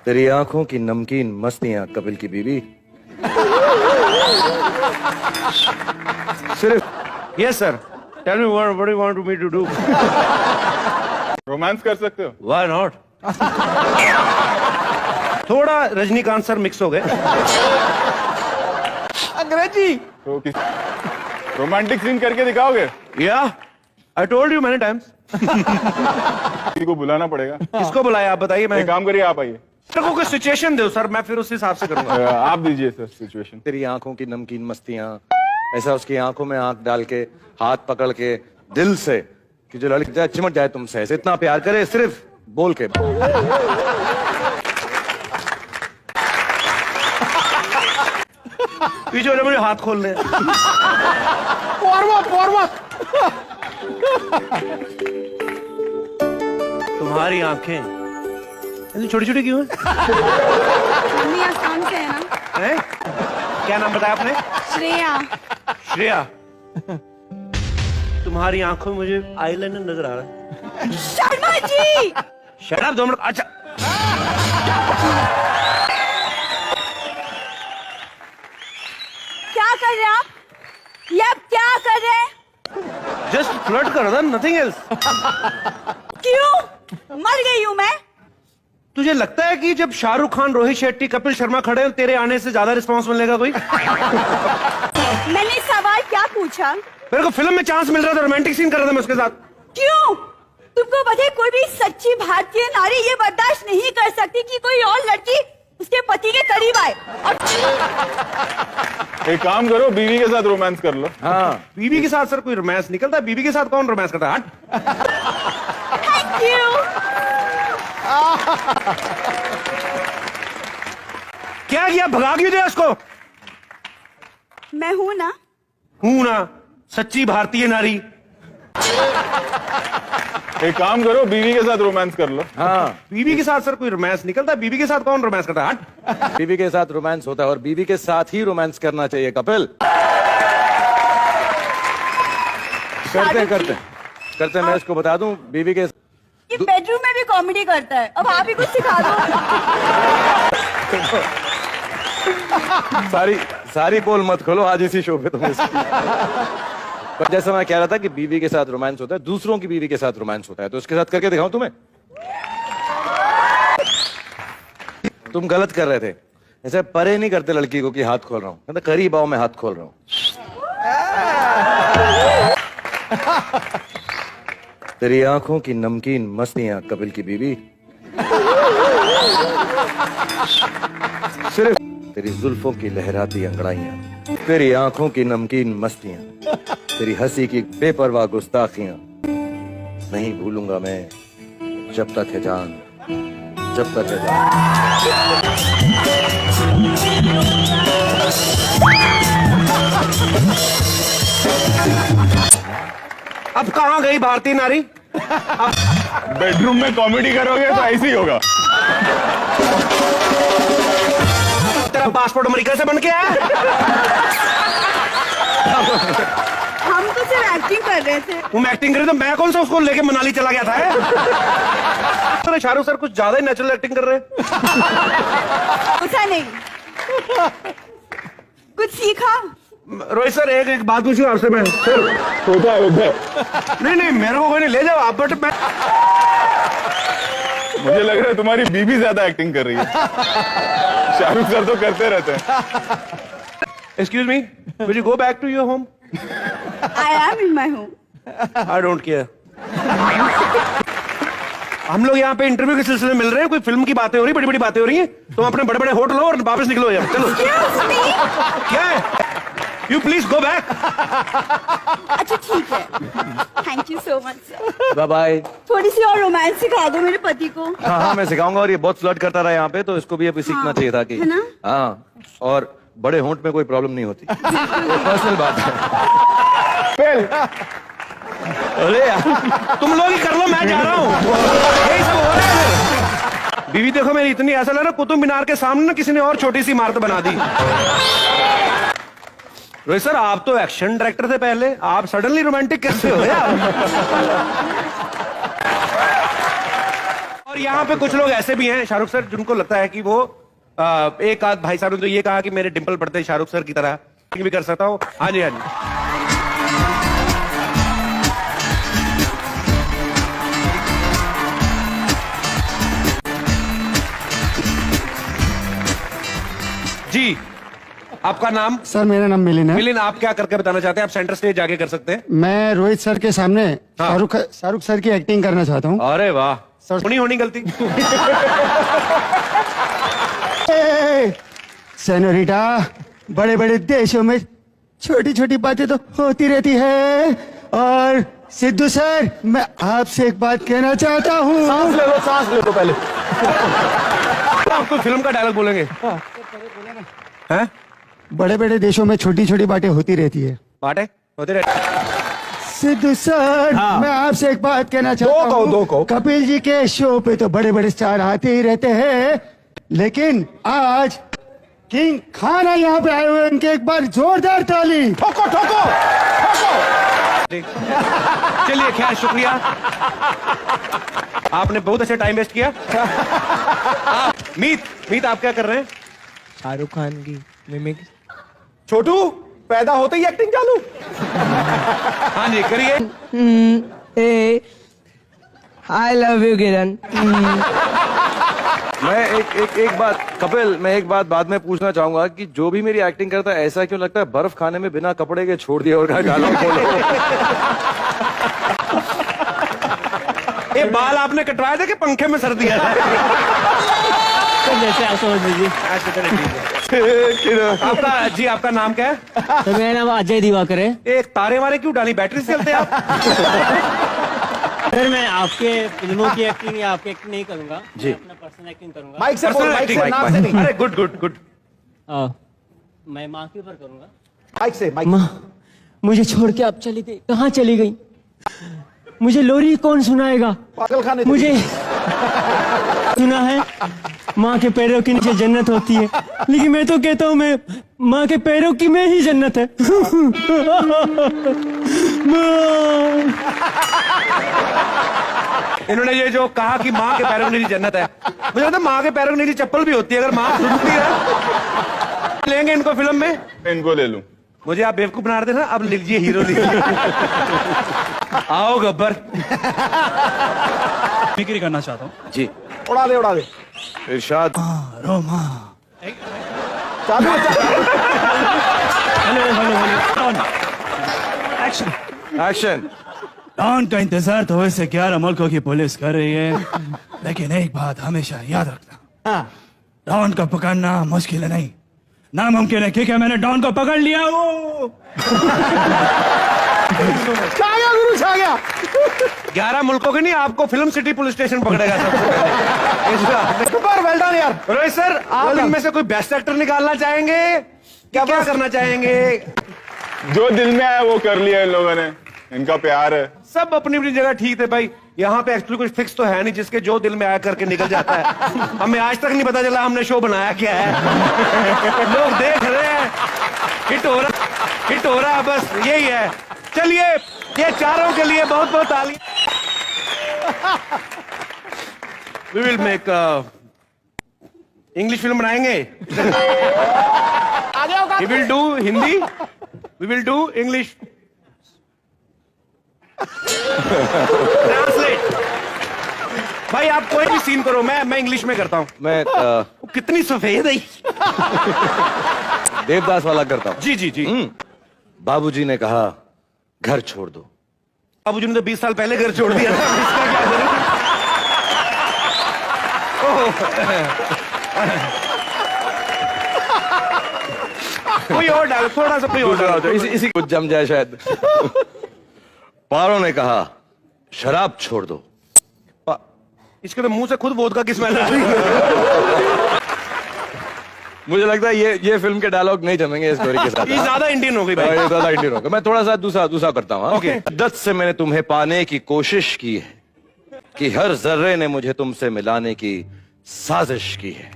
तेरी आंखों की नमकीन मस्तियां कपिल की बीवी। सिर्फ yes sir, tell me what you want me to do. Romance कर सकते हो? Why not. थोड़ा रजनीकांत सर मिक्स हो गए। अंग्रेजी तो रोमांटिक सीन करके दिखाओगे? या I told you many times. किसी को बुलाना पड़ेगा। किसको बुलाया आप बताइए। मैं एक काम करिए, आप आइए। सर को कोई सिचुएशन दो सर, मैं फिर उस हिसाब से करूंगा। आप दीजिए सर सिचुएशन। तेरी आंखों की नमकीन मस्तियां, ऐसा उसकी आंखों में आंख डाल के हाथ पकड़ के दिल से कि जो लड़की जाए चिमट जाए तुमसे, ऐसे इतना प्यार करे सिर्फ बोल के। पीछे वाले मुझे हाथ खोल ले। तुम्हारी आंखें ऐसी छोटी छोटी क्यों है? मम्मी आसान से है ना। हैं? क्या नाम बताया आपने? श्रेया। श्रेया। तुम्हारी आंखों में मुझे आईलाइनर नजर आ रहा है। Sharma ji. Shut up 2 minute. अच्छा क्या कर रहे हैं आप? ये आप क्या कर रहे हैं? जस्ट फ्लर्ट कर रहा था, नथिंग एल्स। क्यों? मर गई हूं मैं? तुझे लगता है कि जब शाहरुख खान, रोहित शेट्टी, कपिल शर्मा खड़े हैं तेरे आने से ज्यादा रिस्पांस मिलेगा कोई? मैंने सवाल क्या पूछा? मेरे को फिल्म में चांस मिल रहा था, रोमांटिक सीन कर रहा था मैं उसके साथ। क्यों? तुमको पता है कोई भी सच्ची भारतीय नारी ये बर्दाश्त नहीं कर सकती कि कोई और लड़की उसके पति के करीब आए। और एक काम करो, बीवी के साथ रोमांस कर लो। हाँ, बीवी के साथ सर कोई रोमांस निकलता है? बीवी के साथ कौन रोमांस करता है? हट। Thank you. क्या किया? भगा क्यों दिया उसको? मैं हूं ना। हूं ना, सच्ची भारतीय नारी। एक काम करो, बीवी के साथ रोमांस कर लो। हाँ, बीवी के साथ सर कोई रोमांस निकलता है? बीवी के साथ कौन रोमांस करता है? हट। बीवी के साथ रोमांस होता है और बीवी के साथ ही रोमांस करना चाहिए कपिल। करते मैं इसको बता दूं, बीवी के ये बेडरूम में भी कॉमेडी करता है। अब आप ही कुछ सिखा दो। सारी पोल मत खोलो आज इसी शो पे तुम इसकी। पर जैसा मैं कह रहा था कि बीवी के साथ रोमांस होता है, दूसरों की बीवी के साथ रोमांस होता है, तो उसके साथ करके दिखाऊं तुम्हें? तुम गलत कर रहे थे। ऐसे परे नहीं करते लड़की को कि हाथ खोल रहा हूं, करीब आओ मैं हाथ खोल रहा हूं। तेरी आंखों की नमकीन मस्तियां कपिल की बीवी। सिर्फ तेरी जुल्फों की लहराती अंगड़ाइयां, तेरी आंखों की नमकीन मस्तियां, तेरी हंसी की बेपरवाह गुस्ताखियां नहीं भूलूंगा मैं जब तक है जान, जब तक है जान। अब कहां गई भारतीय नारी? बेडरूम में कॉमेडी करोगे तो ऐसे ही होगा। तेरा पासपोर्ट अमेरिका से बन के आया? हम तो सिर्फ एक्टिंग कर रहे थे। तुम एक्टिंग करे तो मैं कौन सा उसको लेके मनाली चला गया था? सर शाहरुख सर कुछ ज्यादा ही नेचुरल एक्टिंग कर रहे हैं। पूछा नहीं, कुछ सीखा? रोहित सर एक बात पूछूं आपसे मैं? सर होता है। नहीं मेरे को कोई नहीं, ले जाओ आप। बट मैं मुझे लग रहा है तुम्हारी बीवी ज्यादा एक्टिंग कर रही है। शाहरुख सर तो करते रहते हैं। Excuse me, will you go back to your home? I am in my home. I don't care. हम लोग यहाँ पे इंटरव्यू के सिलसिले में मिल रहे हैं, कोई फिल्म की बातें हो रही, बड़ी बड़ी बातें हो रही हैं। तुम अपने बड़े बड़े होटल लो और वापस निकलो यार, चलो। क्या है? You please go back. अच्छा ठीक है, thank you so much sir. Bye bye. थोड़ी सी और रोमांस सिखा दो मेरे पति को। हाँ मैं सिखाऊंगा, और ये बहुत फ्लर्ट करता रहा यहाँ पे, तो इसको भी अभी सीखना चाहिए था कि है ना? हाँ, और बड़े होंठ में कोई प्रॉब्लम नहीं होती। पर्सनल बात है। अरे यार तुम लोग ही कर लो, मैं जा रहा हूँ। यही सब हो रहा है। बीवी देखो मेरी इतनी, ऐसा लग रहा कुतुब मीनार के सामने ना किसी ने और छोटी सी इमारत बना दी। रोहित सर आप तो एक्शन डायरेक्टर थे पहले, आप सडनली रोमांटिक कैसे हो यार? और यहाँ पे कुछ लोग ऐसे भी हैं शाहरुख सर जिनको लगता है कि वो एक आध भाई साहब ने तो ये कहा कि मेरे डिंपल पड़ते हैं शाहरुख सर की तरह भी कर सकता हूँ। हाँ जी, हाँ जी। जी, आपका नाम? सर मेरा नाम मिलिन है। मिलिन, आप क्या करके बताना चाहते हैं? आप सेंटर स्टेज जाके कर सकते हैं। मैं रोहित सर के सामने शाहरुख सर की एक्टिंग करना चाहता हूँ। अरे वाह सर, होनी गलती। सेनोरिटा, बड़े बड़े देशों में छोटी छोटी बातें तो होती रहती है। और सिद्धू सर, मैं आपसे एक बात कहना चाहता हूँ। सांस ले लो पहले। आपको फिल्म का डायलॉग बोलेंगे? हैं? बड़े बड़े देशों में छोटी छोटी बातें होती रहती है। बातें होती रहती। सिद्धू सर, मैं आपसे एक बात कहना चाहता हूँ। दो कहो। कपिल जी के शो पे तो बड़े बड़े स्टार आते ही रहते हैं, लेकिन आज किंग खान है यहाँ पे आए हुए, उनके एक बार जोरदार ताली। ठोको ठोको ठोको। चलिए, खैर शुक्रिया, आपने बहुत अच्छा टाइम वेस्ट किया। मीत आप क्या कर रहे हैं? शाहरुख खान की मिमिक। छोटू, पैदा होते ही एक्टिंग चालू। हाँ जी, करिए। आई लव यू किरण। मैं एक बात कपिल, मैं एक बात बाद में पूछना चाहूंगा कि जो भी मेरी एक्टिंग करता है ऐसा क्यों लगता है बर्फ खाने में बिना कपड़े के छोड़ दिया और डायलॉग बोलो। ये बाल आपने कटवाए थे कि पंखे में सर दिया था? जैसे आप समझ लीजिए। आपका जी, आपका नाम क्या है? तो मेरा नाम अजय दिवाकर है। एक तारे वारे क्यों डाली? बैटरी से चलते हैं आप? सर मैं आपके फिल्मों की एक्टिंग या आपकी एक्टिंग नहीं करूंगा जी। मैं अपना पर्सनल एक्टिंग करूंगा। माइक से बोल, माइक से, नाक से नहीं। अरे गुड गुड गुड। मैं माँ के ऊपर करूंगा। माइक से, माइक। माँ, मुझे छोड़ के आप चली गई, कहाँ चली गई? मुझे लोरी कौन सुनाएगा? पागल खाने। मुझे सुना है माँ के पैरों के नीचे जन्नत होती है, लेकिन मैं तो कहता हूँ मैं माँ के पैरों की में ही जन्नत है। इन्होंने ये जो कहा कि माँ के पैरों के नीचे जन्नत है, मुझे लगता है माँ के पैरों के नीचे चप्पल भी होती है अगर माँ रुकती है। लेंगे इनको फिल्म में? इनको ले लूं। मुझे आप बेवकूफ बना रहे थे ना, अब लीजिए हीरो लीजिए। आओ गब्बर। फिक्री करना चाहता हूँ। जी, उड़ा दे उड़ा दे। इरशाद। रोमा। चालू hello hello hello. Action. Action. Don का इंतजार तो वैसे 11 मुल्कों की पुलिस कर रही है, लेकिन एक बात हमेशा याद रखना, डॉन को पकड़ना मुश्किल नहीं, नामुमकिन है, क्योंकि मैंने डॉन को पकड़ लिया हूँ। छा गया गुरु, छा गया। 11 मुल्कों के नहीं, आपको फिल्म सिटी पुलिस स्टेशन पकड़ेगा सबसे पहले। सुपर, वेल डन यार। रोहित सर, आप इनमें से कोई बेस्ट एक्टर निकालना चाहेंगे? क्या करना चाहेंगे? जो दिल में आया वो कर लिया इन लोगों ने, इनका प्यार है। सब अपनी अपनी जगह ठीक थे भाई। यहाँ पे एक्चुअली कुछ फिक्स तो है नहीं, जिसके जो दिल में आया करके निकल जाता है। हमें आज तक नहीं पता चला हमने शो बनाया क्या है। लोग देख रहे हैं, हिट हो रहा है, बस यही है। चलिए, ये चारों के लिए बहुत बहुत ताली। We will make English film बनाएंगे। We will do Hindi, we will do English. Translate. भाई आप कोई भी सीन करो, मैं इंग्लिश में करता हूँ। मैं कितनी सफेद है। देवदास वाला करता हूँ। जी जी जी। बाबूजी ने कहा घर छोड़ दो। बाबूजी ने तो 20 साल पहले घर छोड़ दिया था, इसका क्या जरूरत? कोई और डालो, थोड़ा सा कोई और डालो। इसी कुछ जम जाए शायद। पारो ने कहा शराब छोड़ दो। इसके तो मुंह से खुद वोदका की स्मेल आ रही है। मुझे लगता है ये फिल्म के डायलॉग नहीं जमेंगे इस स्टोरी के साथ। ये ज्यादा इंडियन हो गई भाई। ये ज्यादा इंडियन होगा। मैं थोड़ा सा दूसरा करता हूँ। ओके। शिद्दत से मैंने तुम्हें पाने की कोशिश की है, कि हर जर्रे ने मुझे तुमसे मिलाने की साजिश की है।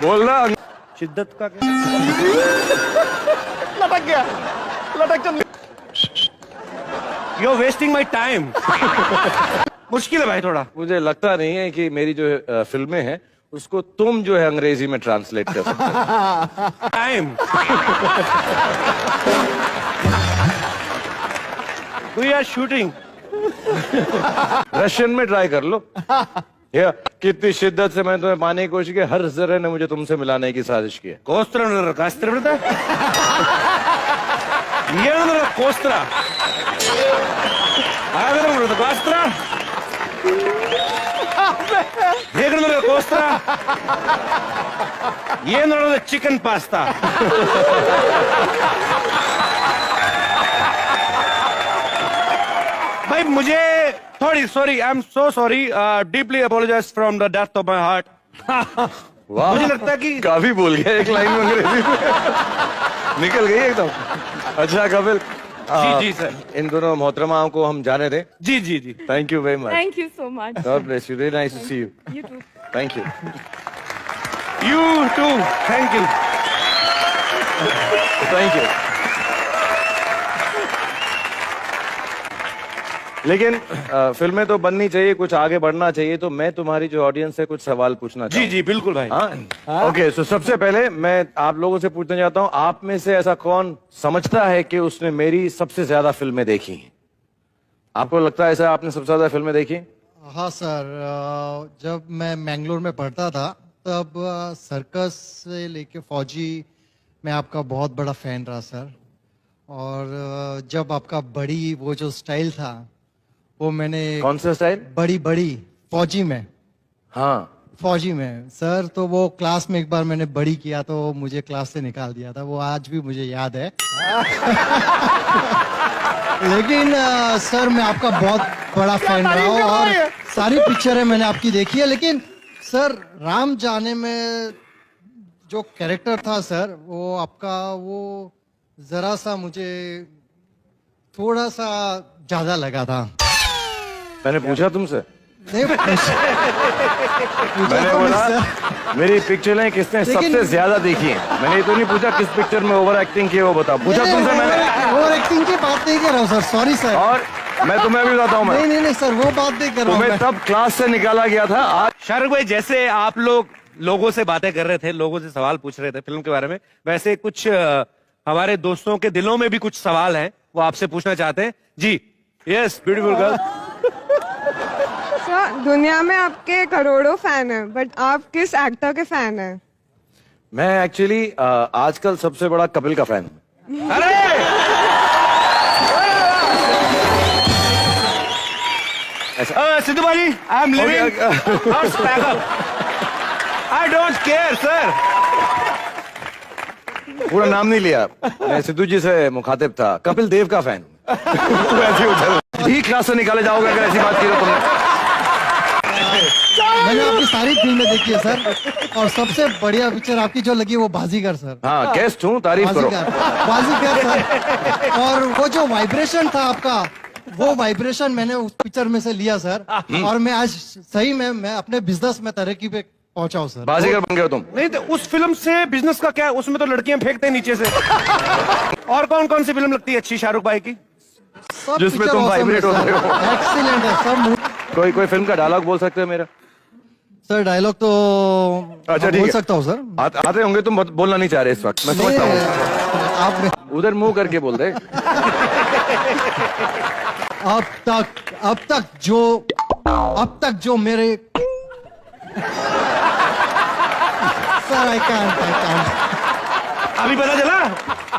बोलना। शिद्दत का क्या? लटक गया, लटक चल। You are wasting my time. मुश्किल है भाई थोड़ा। मुझे लगता नहीं है कि मेरी जो फिल्में हैं उसको तुम जो है अंग्रेजी में ट्रांसलेट कर सकते हो। Time. We are shooting. Russian में ट्राई कर लो। या कितनी शिद्दत से मैं तुम्हें पाने की कोशिश की, हर जर्रे ने मुझे तुमसे मिलाने की साजिश की है। कोस्त्रा कास्त्र कोस्त्रा कोस्त्रा कोस्त्रा ये चिकन पास्ता। भाई मुझे थोड़ी sorry, I am so sorry, deeply apologise from the depth of my heart. वाह, मुझे लगता है कि काफी बोल गया एक लाइन में अंग्रेजी में। निकल गई एकदम। अच्छा कपिल, जी सर। इन दोनों मोहतरमाओं को हम जाने दें। जी जी जी। Thank you very much. Thank you so much. God bless you, very nice to see you. You too. Thank you. You too, thank you. Thank you. लेकिन फिल्में तो बननी चाहिए, कुछ आगे बढ़ना चाहिए, तो मैं तुम्हारी जो ऑडियंस है कुछ सवाल पूछना जी जी बिल्कुल भाई। हाँ ओके, तो सबसे पहले मैं आप लोगों से पूछना चाहता हूँ, आप में से ऐसा कौन समझता है कि उसने मेरी सबसे ज्यादा फिल्में देखी हैं? आपको लगता है ऐसा आपने सबसे ज्यादा फिल्में देखी? हाँ सर, जब मैं मैंगलोर में पढ़ता था तब सर्कस से लेके फौजी मैं आपका बहुत बड़ा फैन रहा सर। और जब आपका बड़ी वो जो स्टाइल था वो मैंने कौन सा स्टाइल? बड़ी बड़ी फौजी में, हाँ फौजी में सर, तो वो क्लास में एक बार मैंने बड़ी किया तो मुझे क्लास से निकाल दिया था, वो आज भी मुझे याद है। लेकिन सर मैं आपका बहुत बड़ा फैन रहा हूँ और सारी पिक्चरें मैंने आपकी देखी है। लेकिन सर राम जाने में जो कैरेक्टर था सर, वो आपका वो जरा सा मुझे थोड़ा सा ज्यादा लगा था। मैंने पूछा तुमसे? नहीं पूछा मैंने तो नहीं बोला सर। मेरी पिक्चरें किसने लेकिन- सबसे ज्यादा देखी हैं। मैंने ये तो नहीं पूछा किस पिक्चर में ओवर एक्टिंग की है, वो बता। पूछा तुमसे मैंने। ओवर एक्टिंग की बात नहीं कर रहा हूँ सर, सॉरी सर। और मैं तुम्हें भी बताता हूँ, नहीं मैं नहीं सर, वो बात नहीं कर रहा हूँ तुम्हें मैं। तब क्लास से निकाला गया था। आज शाहरुख भाई, जैसे आप लोग लोगों से बातें कर रहे थे, लोगों से सवाल पूछ रहे थे फिल्म के बारे में, वैसे कुछ हमारे दोस्तों के दिलों में भी कुछ सवाल हैं, वो आपसे पूछना चाहते हैं। जी यस, ब्यूटीफुल गर्ल। सर, दुनिया में आपके करोड़ों फैन हैं, बट आप किस एक्टर के फैन हैं? मैं एक्चुअली आजकल सबसे बड़ा कपिल का फैन हूँ। अरे सिद्धू भाई, I am living I don't care sir. पूरा नाम नहीं लिया, मैं सिद्धू जी से मुखातिब था। कपिल देव का फैन हूँ। तू ऐसे उधर ही क्लास से निकाले जाओगे अगर ऐसी बात की तो तुमने। मैंने आपकी सारी फिल्में देखी है सर, और सबसे बढ़िया पिक्चर आपकी जो लगी वो बाजीगर सर। हाँ गेस्ट हूँ, तारीफ करो। बाजीगर सर। और वो जो वाइब्रेशन था आपका, वो वाइब्रेशन मैंने उस पिक्चर में से लिया सर, और मैं आज सही में मैं अपने बिजनेस में तरक्की पे पहुंचा हूँ सर। बाजीगर बन गए हो तुम। नहीं तो उस फिल्म से बिजनेस का क्या है, उसमें तो लड़कियां फेंकते हैं नीचे से। और कौन कौन सी फिल्म लगती है अच्छी शाहरुख भाई की? सब जिसमें पिक्चर तुम awesome है vibrate होते सर। हो। एक्सीलेंट है सब। कोई फिल्म का डायलॉग बोल सकते हो मेरा? सर डायलॉग तो अच्छा ठीक बोल है, सकता हूँ सर। आते होंगे, तुम बोलना नहीं चाह रहे इस वक्त, मैं समझता हूँ। आप उधर मुंह करके बोल दे। अब तक जो मेरे सर आई कांट अभी पता चला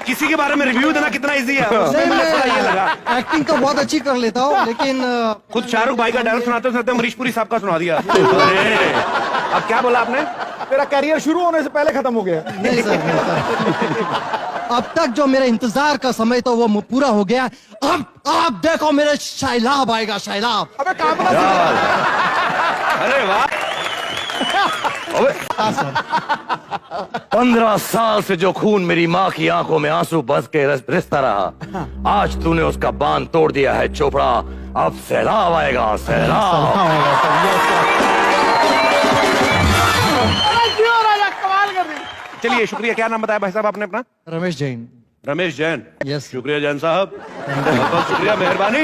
किसी के बारे में रिव्यू देना कितना इजी है। उसमें नहीं, मुझे थोड़ा ये लगा। मैं एक्टिंग तो बहुत अच्छी कर लेता हूँ, लेकिन खुद शाहरुख भाई का डायलॉग सुनाते सुनाते अमरीश पुरी साहब का सुना दिया। अरे, अब क्या बोला आपने? तेरा कैरियर शुरू होने से पहले खत्म हो गया। नहीं सर। अब तक जो मेरे इंतजार का समय तो वो पूरा हो गया। अब आप देखो मेरे शाइलाब आएगा, शाइलाब। अबे काबला अरे वाह। 15 साल से जो खून मेरी माँ की आंखों में आंसू बस के रिश्ता रहा, आज तूने उसका बांध तोड़ दिया है चोपड़ा। अब सैलाब आएगा, सैलाब। चलिए शुक्रिया। क्या नाम बताया भाई साहब आपने अपना? रमेश जैन। रमेश जैन। Yes. शुक्रिया जैन साहब, बहुत बहुत शुक्रिया, मेहरबानी।